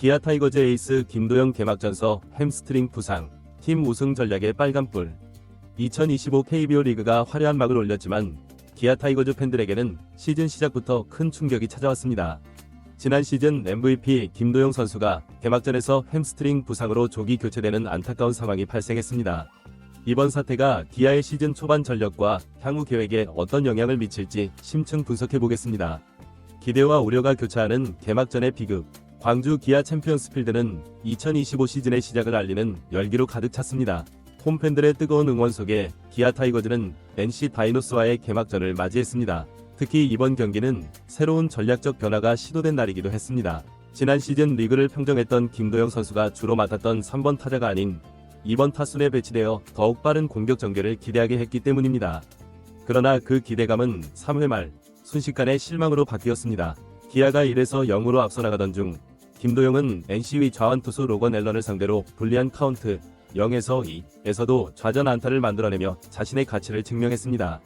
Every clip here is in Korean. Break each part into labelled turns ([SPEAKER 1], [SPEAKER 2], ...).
[SPEAKER 1] 기아 타이거즈 에이스 김도영 개막전서 햄스트링 부상, 팀 우승 전략의 빨간불. 2025 KBO 리그가 화려한 막을 올렸지만 기아 타이거즈 팬들에게는 시즌 시작부터 큰 충격이 찾아왔습니다. 지난 시즌 MVP 김도영 선수가 개막전에서 햄스트링 부상으로 조기 교체되는 안타까운 상황이 발생했습니다. 이번 사태가 기아의 시즌 초반 전력과 향후 계획에 어떤 영향을 미칠지 심층 분석해보겠습니다. 기대와 우려가 교차하는 개막전의 비극. 광주 기아 챔피언스 필드는 2025 시즌의 시작을 알리는 열기로 가득 찼습니다. 홈팬들의 뜨거운 응원 속에 기아 타이거즈는 NC 다이노스와의 개막전을 맞이했습니다. 특히 이번 경기는 새로운 전략적 변화가 시도된 날이기도 했습니다. 지난 시즌 리그를 평정했던 김도영 선수가 주로 맡았던 3번 타자가 아닌 2번 타순에 배치되어 더욱 빠른 공격 전개를 기대하게 했기 때문입니다. 그러나 그 기대감은 3회 말 순식간에 실망으로 바뀌었습니다. 기아가 1에서 0으로 앞서 나가던 중 김도영은 NC의 좌완 투수 로건 앨런을 상대로 불리한 카운트 0에서 2에서도 좌전 안타를 만들어내며 자신의 가치를 증명했습니다.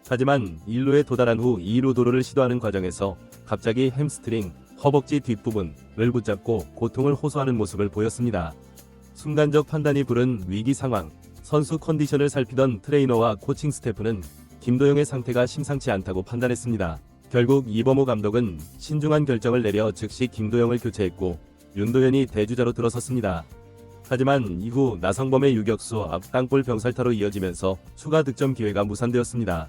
[SPEAKER 1] 하지만 1루에 도달한 후 2루 도루를 시도하는 과정에서 갑자기 햄스트링, 허벅지 뒷부분을 붙잡고 고통을 호소하는 모습을 보였습니다. 순간적 판단이 부른 위기 상황, 선수 컨디션을 살피던 트레이너와 코칭 스태프는 김도영의 상태가 심상치 않다고 판단했습니다. 결국 이범호 감독은 신중한 결정을 내려 즉시 김도영을 교체했고 윤도현이 대주자로 들어섰습니다. 하지만 이후 나성범의 유격수 앞 땅볼 병살타로 이어지면서 추가 득점 기회가 무산되었습니다.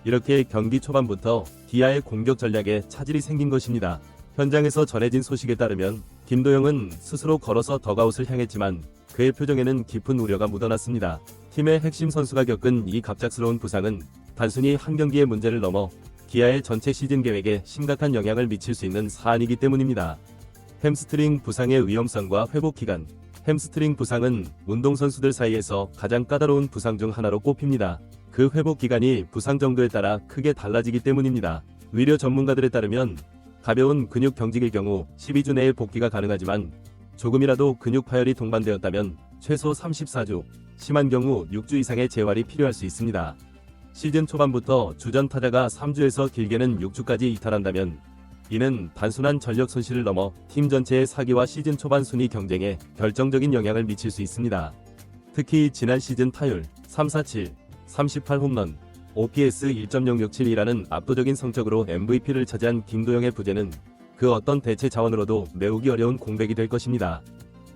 [SPEAKER 1] 이렇게 경기 초반부터 기아의 공격 전략에 차질이 생긴 것입니다. 현장에서 전해진 소식에 따르면 김도영은 스스로 걸어서 덕아웃을 향했지만 그의 표정에는 깊은 우려가 묻어났습니다. 팀의 핵심 선수가 겪은 이 갑작스러운 부상은 단순히 한 경기의 문제를 넘어 기아의 전체 시즌 계획에 심각한 영향을 미칠 수 있는 사안이기 때문입니다. 햄스트링 부상의 위험성과 회복 기간. 햄스트링 부상은 운동선수들 사이에서 가장 까다로운 부상 중 하나로 꼽힙니다. 그 회복 기간이 부상 정도에 따라 크게 달라지기 때문입니다. 위료 전문가들에 따르면 가벼운 근육 경직일 경우 12주 내에 복귀가 가능하지만 조금이라도 근육 파열이 동반되었다면 최소 34주, 심한 경우 6주 이상의 재활이 필요할 수 있습니다. 시즌 초반부터 주전 타자가 3주에서 길게는 6주까지 이탈한다면 이는 단순한 전력 손실을 넘어 팀 전체의 사기와 시즌 초반 순위 경쟁에 결정적인 영향을 미칠 수 있습니다. 특히 지난 시즌 타율 347, 38홈런, OPS 1.067이라는 압도적인 성적으로 MVP를 차지한 김도영의 부재는 그 어떤 대체 자원으로도 메우기 어려운 공백이 될 것입니다.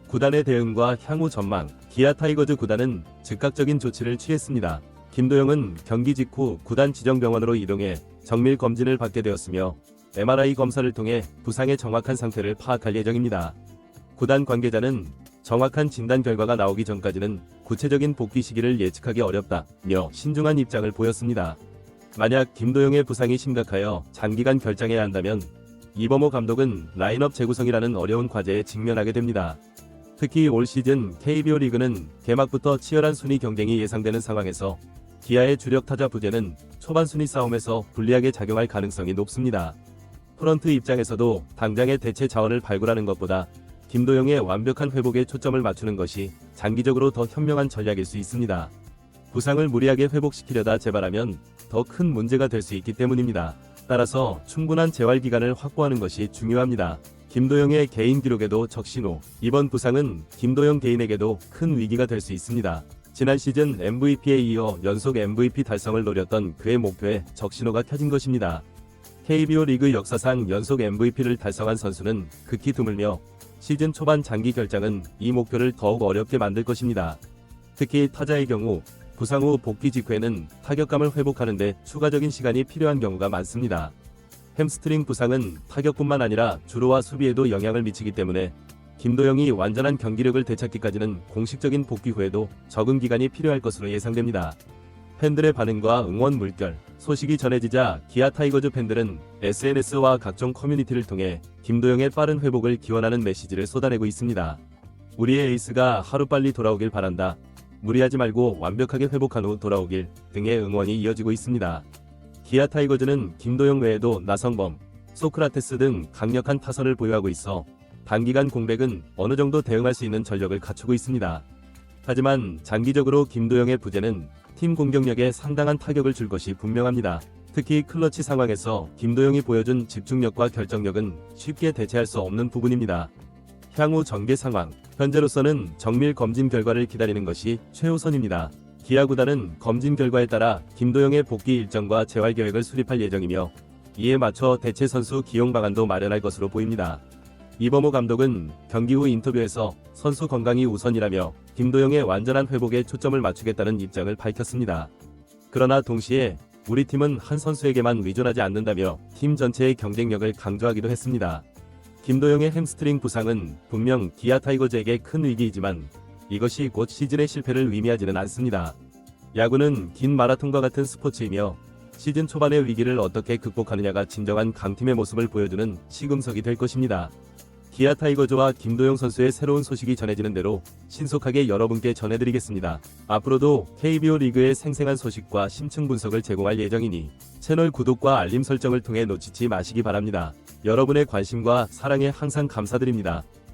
[SPEAKER 1] 구단의 대응과 향후 전망. 기아 타이거즈 구단은 즉각적인 조치를 취했습니다. 김도영은 경기 직후 구단 지정병원으로 이동해 정밀 검진을 받게 되었으며 MRI 검사를 통해 부상의 정확한 상태를 파악할 예정입니다. 구단 관계자는 정확한 진단 결과가 나오기 전까지는 구체적인 복귀 시기를 예측하기 어렵다며 신중한 입장을 보였습니다. 만약 김도영의 부상이 심각하여 장기간 결장해야 한다면 이범호 감독은 라인업 재구성이라는 어려운 과제에 직면하게 됩니다. 특히 올 시즌 KBO 리그는 개막부터 치열한 순위 경쟁이 예상되는 상황에서 기아의 주력 타자 부재는 초반 순위 싸움에서 불리하게 작용할 가능성이 높습니다. 프런트 입장에서도 당장의 대체 자원을 발굴하는 것보다 김도영의 완벽한 회복에 초점을 맞추는 것이 장기적으로 더 현명한 전략일 수 있습니다. 부상을 무리하게 회복시키려다 재발하면 더 큰 문제가 될 수 있기 때문입니다. 따라서 충분한 재활 기간을 확보하는 것이 중요합니다. 김도영의 개인 기록에도 적신호. 이번 부상은 김도영 개인에게도 큰 위기가 될 수 있습니다. 지난 시즌 MVP에 이어 연속 MVP 달성을 노렸던 그의 목표에 적신호가 켜진 것입니다. KBO 리그 역사상 연속 MVP를 달성한 선수는 극히 드물며 시즌 초반 장기 결장은 이 목표를 더욱 어렵게 만들 것입니다. 특히 타자의 경우 부상 후 복귀 직후에는 타격감을 회복하는 데 추가적인 시간이 필요한 경우가 많습니다. 햄스트링 부상은 타격뿐만 아니라 주루와 수비에도 영향을 미치기 때문에 김도영이 완전한 경기력을 되찾기까지는 공식적인 복귀 후에도 적응 기간이 필요할 것으로 예상됩니다. 팬들의 반응과 응원 물결. 소식이 전해지자 기아 타이거즈 팬들은 SNS와 각종 커뮤니티를 통해 김도영의 빠른 회복을 기원하는 메시지를 쏟아내고 있습니다. 우리의 에이스가 하루빨리 돌아오길 바란다. 무리하지 말고 완벽하게 회복한 후 돌아오길 등의 응원이 이어지고 있습니다. 기아 타이거즈는 김도영 외에도 나성범, 소크라테스 등 강력한 타선을 보유하고 있어 단기간 공백은 어느 정도 대응할 수 있는 전력을 갖추고 있습니다. 하지만 장기적으로 김도영의 부재는 팀 공격력에 상당한 타격을 줄 것이 분명합니다. 특히 클러치 상황에서 김도영이 보여준 집중력과 결정력은 쉽게 대체할 수 없는 부분입니다. 향후 전개 상황, 현재로서는 정밀 검진 결과를 기다리는 것이 최우선입니다. 기아 구단은 검진 결과에 따라 김도영의 복귀 일정과 재활 계획을 수립할 예정이며 이에 맞춰 대체 선수 기용 방안도 마련할 것으로 보입니다. 이범호 감독은 경기 후 인터뷰에서 선수 건강이 우선이라며 김도영의 완전한 회복에 초점을 맞추겠다는 입장을 밝혔습니다. 그러나 동시에 우리 팀은 한 선수에게만 의존하지 않는다며 팀 전체의 경쟁력을 강조하기도 했습니다. 김도영의 햄스트링 부상은 분명 기아 타이거즈에게 큰 위기이지만 이것이 곧 시즌의 실패를 의미하지는 않습니다. 야구는 긴 마라톤과 같은 스포츠이며 시즌 초반의 위기를 어떻게 극복하느냐가 진정한 강팀의 모습을 보여주는 시금석이 될 것입니다. 기아 타이거즈와 김도영 선수의 새로운 소식이 전해지는 대로 신속하게 여러분께 전해드리겠습니다. 앞으로도 KBO 리그의 생생한 소식과 심층 분석을 제공할 예정이니 채널 구독과 알림 설정을 통해 놓치지 마시기 바랍니다. 여러분의 관심과 사랑에 항상 감사드립니다.